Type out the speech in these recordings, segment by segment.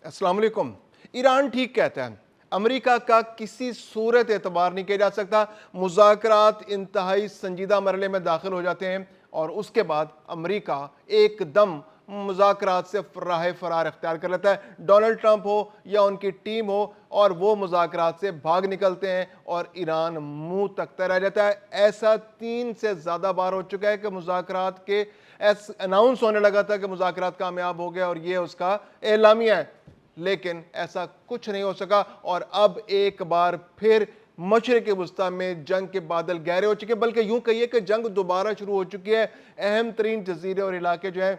अस्सलाम वालेकुम। ईरान ठीक कहता है, अमेरिका का किसी सूरत एतबार नहीं किया जा सकता। मुज़ाकरात इंतहाई संजीदा मरहले में दाखिल हो जाते हैं और उसके बाद अमेरिका एकदम मुज़ाकरात से राह फरार अख्तियार कर लेता है। डोनाल्ड ट्रंप हो या उनकी टीम हो, और वो मुज़ाकरात से भाग निकलते हैं और ईरान मुंह तकता रह जाता है। ऐसा 3 से ज़्यादा बार हो चुका है कि मुज़ाकरात के अनाउंस होने लगा था कि मुज़ाकरात कामयाब हो गया और ये उसका एलामिया है, लेकिन ऐसा कुछ नहीं हो सका। और अब एक बार फिर मशरिक़ वस्ता में जंग के बादल गहरे हो चुके हैं, बल्कि यूं कहिए कि जंग दोबारा शुरू हो चुकी है। अहम तरीन जजीरे और इलाके जो है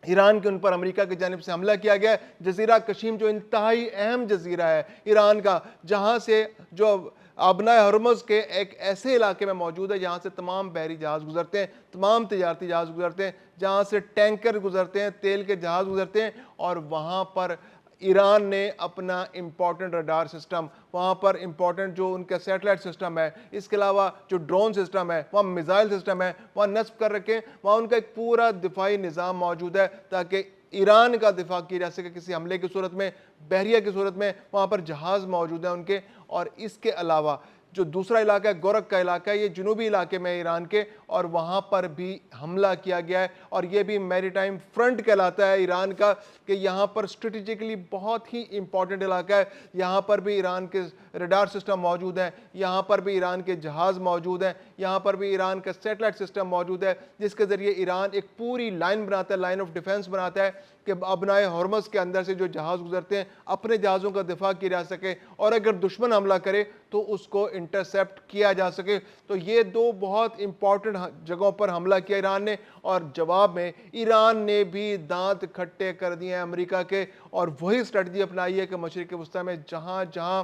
ईरान के, उन पर अमेरिका की जानिब से हमला किया गया है। जजीरा कशीम जो इंतहाई अहम जजीरा है ईरान का, जहां से जो अबना हरमुज़ के एक ऐसे इलाके में मौजूद है जहां से तमाम बहरी जहाज गुजरते हैं, तमाम तिजारती जहाज गुजरते हैं, जहां से टैंकर गुजरते हैं, तेल के जहाज गुजरते हैं। और वहां पर ईरान ने अपना इंपॉर्टेंट रडार सिस्टम, वहाँ पर इंपॉर्टेंट जो उनका सैटेलाइट सिस्टम है, इसके अलावा जो ड्रोन सिस्टम है, वहाँ मिसाइल सिस्टम है, वहाँ नस्ब कर रखे हैं। वहाँ उनका एक पूरा दिफाई निज़ाम मौजूद है ताकि ईरान का दिफा किया जा सके किसी हमले की सूरत में, बहरिया की सूरत में। वहाँ पर जहाज़ मौजूद है उनके। और इसके अलावा जो दूसरा इलाका है, गोरख का इलाका है, ये जनूबी इलाके में ईरान के, और वहाँ पर भी हमला किया गया है। और ये भी मैरीटाइम फ्रंट कहलाता है ईरान का, कि यहाँ पर स्ट्रेटेजिकली बहुत ही इंपॉर्टेंट इलाका है। यहाँ पर भी ईरान के रडार सिस्टम मौजूद हैं, यहाँ पर भी ईरान के जहाज़ मौजूद हैं, यहाँ पर भी ईरान का सैटेलाइट सिस्टम मौजूद है, जिसके ज़रिए ईरान एक पूरी लाइन बनाता है, लाइन ऑफ डिफेंस बनाता है कि अबनाए हरमुज़ के अंदर से जो जहाज़ गुजरते हैं अपने जहाज़ों का दिफा किया जा सके, और अगर दुश्मन हमला करे तो उसको इंटरसेप्ट किया जा सके। तो ये दो बहुत इंपॉर्टेंट जगहों पर हमला किया ईरान ने, और जवाब में ईरान ने भी दांत खट्टे कर दिए हैं अमेरिका के, और वही स्ट्रेटजी अपनाई है कि मशरिक़ वस्ता में जहां जहां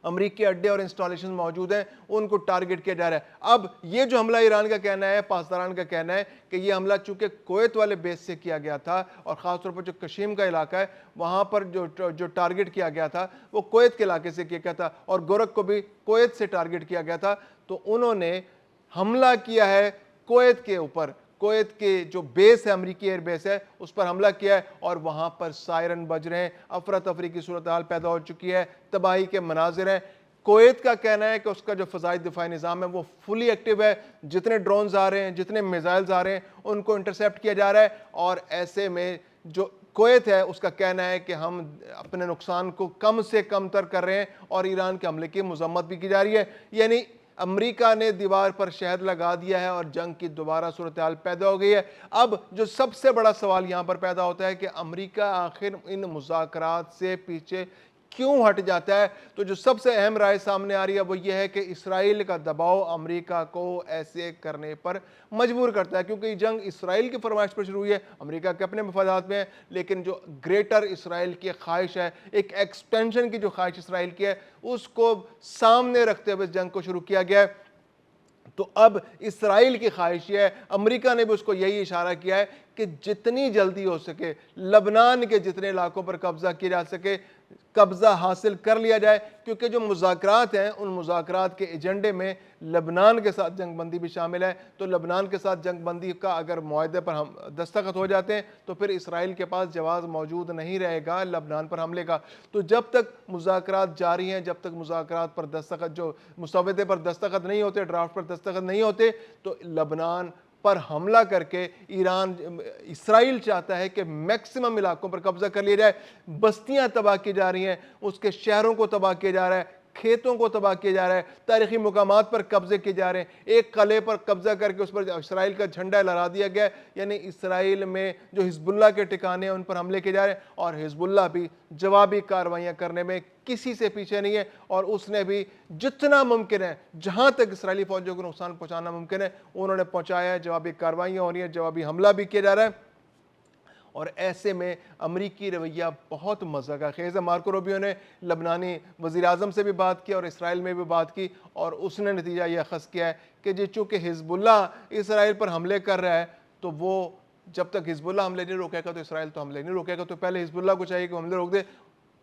अमेरिकी अड्डे और इंस्टॉलेशन मौजूद हैं उनको टारगेट किया जा रहा है। अब ये जो हमला ईरान का कहना है, पासदारान का कहना है कि ये हमला चूंकि कुवैत वाले बेस से किया गया था, और ख़ासतौर पर जो कशीम का इलाका है वहाँ पर जो टारगेट किया गया था वो कुवैत के इलाके से किया गया था, और गोरख को भी कुवैत से टारगेट किया गया था। तो उन्होंने हमला किया है कुवैत के ऊपर, कुवैत के जो बेस है, अमेरिकी एयर बेस है, उस पर हमला किया है, और वहां पर सायरन बज रहे हैं, अफरा तफरी की सूरत हाल पैदा हो चुकी है, तबाही के मनाजिर हैं। कुवैत का कहना है कि उसका जो फ़ज़ाई दिफाई निज़ाम है वो फुली एक्टिव है, जितने ड्रोन्स आ रहे हैं, जितने मिसाइल्स आ रहे हैं उनको इंटरसेप्ट किया जा रहा है। और ऐसे में जो कुवैत है उसका कहना है कि हम अपने नुकसान को कम से कम तर कर रहे हैं, और ईरान के हमले की मज़म्मत भी की जा रही है। यानी अमेरिका ने दीवार पर शहद लगा दिया है और जंग की दोबारा सूरत हाल पैदा हो गई है। अब जो सबसे बड़ा सवाल यहां पर पैदा होता है कि अमेरिका आखिर इन मुज़ाकरात से पीछे क्यों हट जाता है। तो जो सबसे अहम राय सामने आ रही है वो ये है कि इसराइल का दबाव अमेरिका को ऐसे करने पर मजबूर करता है, क्योंकि जंग इसराइल की फरमाइश पर शुरू हुई है, अमेरिका के अपने मफादात में है, लेकिन जो ग्रेटर इसराइल की ख्वाहिश है, एक एक्सपेंशन की जो ख्वाहिश इसराइल की है, उसको सामने रखते हुए जंग को शुरू किया गया है। तो अब इसराइल की ख्वाहिश है, अमेरिका ने भी उसको यही इशारा किया है कि जितनी जल्दी हो सके लबनान के जितने इलाकों पर कब्जा किया जा सके, कब्जा हासिल कर लिया जाए, क्योंकि जो मुज़ाकरात हैं उन मुज़ाकरात के एजेंडे में लबनान के साथ जंग बंदी भी शामिल है। तो लबनान के साथ जंग बंदी का अगर मुआहदे पर हम दस्तखत हो जाते हैं तो फिर इसराइल के पास जवाज़ मौजूद नहीं रहेगा लबनान पर हमले का। तो जब तक मुज़ाकरात जारी हैं, जब तक मुज़ाकरात पर दस्तखत, जो मुसवदे पर दस्तखत नहीं होते, ड्राफ्ट पर दस्तखत नहीं होते, तो लबनान पर हमला करके इसराइल चाहता है कि मैक्सिमम इलाकों पर कब्जा कर लिया जाए। बस्तियां तबाह की जा रही हैं, उसके शहरों को तबाह किया जा रहा है, खेतों को तबाह किया जा रहा है, तारीखी मुकामात पर कब्जे किए जा रहे हैं। एक किले पर कब्जा करके उस पर इसराइल का झंडा लहरा दिया गया है। यानी इसराइल में जो हिजबुल्लाह के ठिकाने हैं उन पर हमले किए जा रहे हैं, और हिजबुल्लाह भी जवाबी कार्रवाइयाँ करने में किसी से पीछे नहीं है, और उसने भी जितना मुमकिन है, जहां तक इसराइली फौजों को नुकसान पहुंचाना मुमकिन है, उन्होंने पहुंचाया है। जवाबी कार्रवाइयाँ हो रही हैं, जवाबी हमला भी किया जा रहा है। और ऐसे में अमरीकी रवैया बहुत मज़ा खेज़ है। मार्को रूबियो ने लबनानी वज़ीर आज़म से भी बात की और इसराइल में भी बात की, और उसने नतीजा यह अख़ज़ किया है कि जी चूँकि हिजबुल्लाह इसराइल पर हमले कर रहा है, तो वो जब तक हिजबुल्लाह हमले नहीं रोकेगा तो इसराइल तो हमले नहीं रोकेगा। तो पहले हिजबुल्लाह को चाहिए कि हमले रोक दे।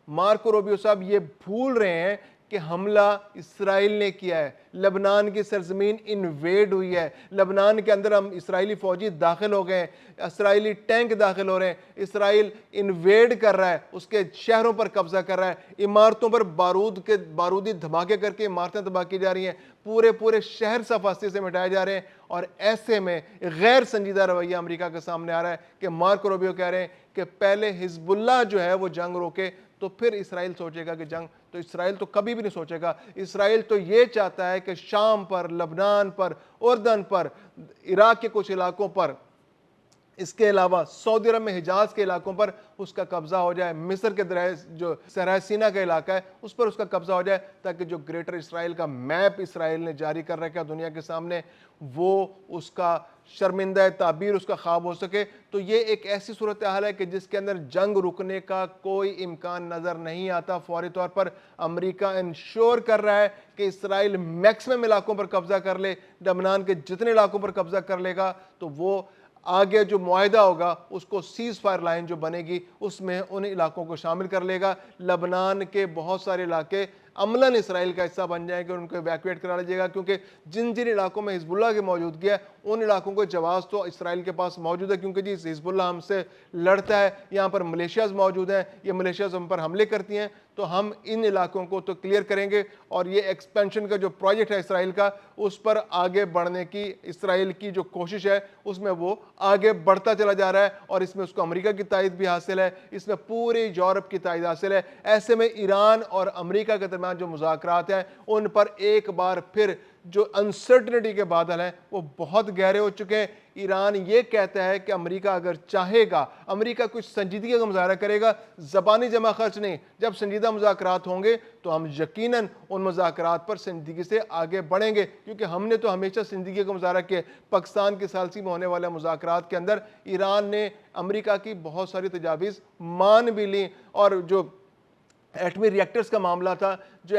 मार्को रूबियो साहब ये भूल रहे हैं कि हमला इसराइल ने किया है, لبنان کی سرزمین انویڈ ہوئی ہے، لبنان کے اندر ہم اسرائیلی فوجی داخل ہو گئے ہیں، اسرائیلی ٹینک داخل ہو رہے ہیں، اسرائیل انویڈ کر رہا ہے، اس کے شہروں پر قبضہ کر رہا ہے، عمارتوں پر بارودی دھماکے کر کے عمارتیں تباہ کی جا رہی ہیں، پورے شہر صفاستی سے مٹائے جا رہے ہیں۔ اور ایسے میں غیر سنجیدہ رویہ امریکہ کے سامنے آ رہا ہے کہ مارکو روبیو کہہ رہے ہیں کہ پہلے حزب اللہ جو ہے وہ جنگ روکے تو پھر اسرائیل سوچے گا کہ جنگ، تو اسرائیل تو کبھی بھی نہیں سوچے گا۔ اسرائیل تو یہ چاہتا ہے کہ شام پر، لبنان پر، اردن پر، عراق کے کچھ علاقوں پر، اس کے علاوہ سعودی عرب میں حجاز کے علاقوں پر اس کا قبضہ ہو جائے، مصر کے جو صحرائے سینا کا علاقہ ہے اس پر اس کا قبضہ ہو جائے، تاکہ جو گریٹر اسرائیل کا میپ اسرائیل نے جاری کر رکھا دنیا کے سامنے، وہ اس کا شرمندہ تعبیر، اس کا خواب ہو سکے۔ تو یہ ایک ایسی صورتحال ہے کہ جس کے اندر جنگ رکنے کا کوئی امکان نظر نہیں آتا۔ فوری طور پر امریکہ انشور کر رہا ہے کہ اسرائیل میکسیمم علاقوں پر قبضہ کر لے، لبنان کے جتنے علاقوں پر قبضہ کر لے گا تو وہ آگے جو معاہدہ ہوگا اس کو سیز فائر لائن جو بنے گی اس میں ان علاقوں کو شامل کر لے گا۔ لبنان کے بہت سارے علاقے عملاً اسرائیل کا حصہ بن جائیں گے اور ان کو ایویکویٹ کرا لیجیے گا، کیونکہ جن علاقوں میں حزب اللہ کی موجودگی ہے ان علاقوں کو جواز تو اسرائیل کے پاس موجود ہے، کیونکہ جی حزب اللہ ہم سے لڑتا ہے، یہاں پر ملیشیاز موجود ہیں، یہ ملیشیاز ہم پر حملے کرتی ہیں، تو ہم ان علاقوں کو تو کلیئر کریں گے۔ اور یہ ایکسپینشن کا جو پروجیکٹ ہے اسرائیل کا، اس پر آگے بڑھنے کی اسرائیل کی جو کوشش ہے اس میں وہ آگے بڑھتا چلا جا رہا ہے، اور اس میں اس کو امریکہ کی تائید بھی حاصل ہے، اس میں پوری یورپ کی تائید حاصل ہے۔ ایسے میں ایران اور امریکہ کے درمیان جو مذاکرات ہیں ان پر ایک بار پھر جو انسرٹنٹی کے بادل ہیں وہ بہت گہرے ہو چکے ہیں۔ ایران یہ کہتا ہے کہ امریکہ اگر چاہے گا، امریکہ کچھ سنجیدگی کا مظاہرہ کرے گا، زبانی جمع خرچ نہیں، جب سنجیدہ مذاکرات ہوں گے تو ہم یقیناً ان مذاکرات پر سنجیدگی سے آگے بڑھیں گے، کیونکہ ہم نے تو ہمیشہ سنجیدگی کا مظاہرہ کیا۔ پاکستان کی ثالثی میں ہونے والے مذاکرات کے اندر ایران نے امریکہ کی بہت ساری تجاویز مان بھی لیں، اور جو ایٹمی ریئیکٹرز کا معاملہ تھا، جو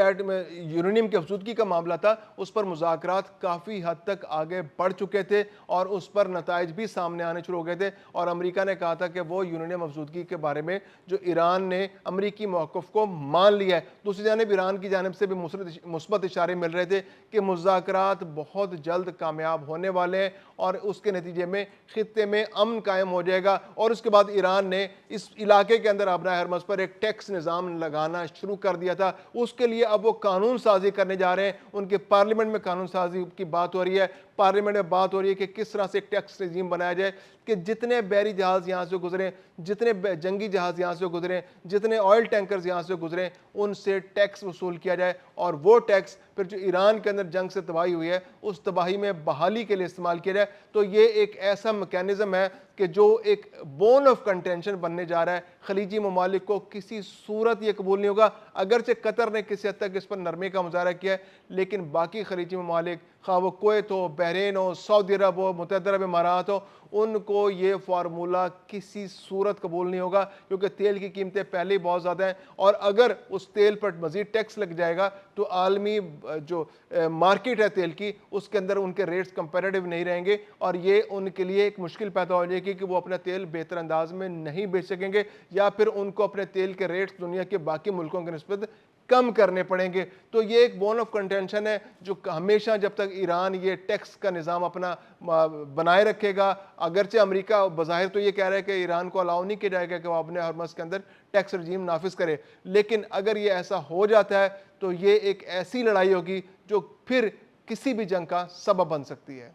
یورینیم کی افزودگی کا معاملہ تھا، اس پر مذاکرات کافی حد تک آگے بڑھ چکے تھے اور اس پر نتائج بھی سامنے آنے شروع ہو گئے تھے، اور امریکہ نے کہا تھا کہ وہ یورینیم افزودگی کے بارے میں جو ایران نے امریکی موقف کو مان لیا ہے۔ دوسری جانب ایران کی جانب سے بھی مثبت اشارے مل رہے تھے کہ مذاکرات بہت جلد کامیاب ہونے والے ہیں اور اس کے نتیجے میں خطے میں امن قائم ہو جائے گا، اور اس کے بعد ایران نے اس علاقے کے اندر ابنا ہرمز پر ایک ٹیکس نظام لگانا شروع کر دیا تھا۔ اس کے لیے اب وہ قانون سازی کرنے جا رہے ہیں، ان کے پارلیمنٹ میں قانون سازی کی بات ہو رہی ہے، پارلیمنٹ میں بات ہو رہی ہے کہ کس طرح سے ایک ٹیکس رجیم بنایا جائے کہ جتنے بحری جہاز یہاں سے گزریں، جتنے جنگی جہاز یہاں سے گزریں، جتنے آئل ٹینکرز یہاں سے گزریں، ان سے ٹیکس وصول کیا جائے، اور وہ ٹیکس پھر جو ایران کے اندر جنگ سے تباہی ہوئی ہے اس تباہی میں بحالی کے لیے استعمال کیا جائے۔ تو یہ ایک ایسا میکینزم ہے کہ جو ایک بون آف کنٹینشن بننے جا رہا ہے۔ خلیجی ممالک کو کسی صورت یہ قبول نہیں ہوگا، اگرچہ قطر نے کسی حد تک اس پر نرمی کا مظاہرہ کیا ہے، لیکن باقی خلیجی ممالک، خواہ وہ کویت ہو، بحرین ہو، سعودی عرب ہو، متحدہ عرب امارات ہو، ان کو یہ فارمولہ کسی صورت قبول نہیں ہوگا، کیونکہ تیل کی قیمتیں پہلے ہی بہت زیادہ ہیں، اور اگر اس تیل پر مزید ٹیکس لگ جائے گا تو عالمی جو مارکیٹ ہے تیل کی، اس کے اندر ان کے ریٹس کمپیریٹیو نہیں رہیں گے، اور یہ ان کے لیے ایک مشکل پیدا ہو جائے گی کہ وہ اپنا تیل بہتر انداز میں نہیں بیچ سکیں گے، یا پھر ان کو اپنے تیل کے ریٹس دنیا کے باقی ملکوں کے نسبت کم کرنے پڑیں گے۔ تو یہ ایک بون آف کنٹینشن ہے جو ہمیشہ جب تک ایران یہ ٹیکس کا نظام اپنا بنائے رکھے گا، اگرچہ امریکہ بظاہر تو یہ کہہ رہا ہے کہ ایران کو الاؤ نہیں کیا جائے گا کہ وہ اپنے ہرمز کے اندر ٹیکس رجیم نافذ کرے، لیکن اگر یہ ایسا ہو جاتا ہے تو یہ ایک ایسی لڑائی ہوگی جو پھر کسی بھی جنگ کا سبب بن سکتی ہے۔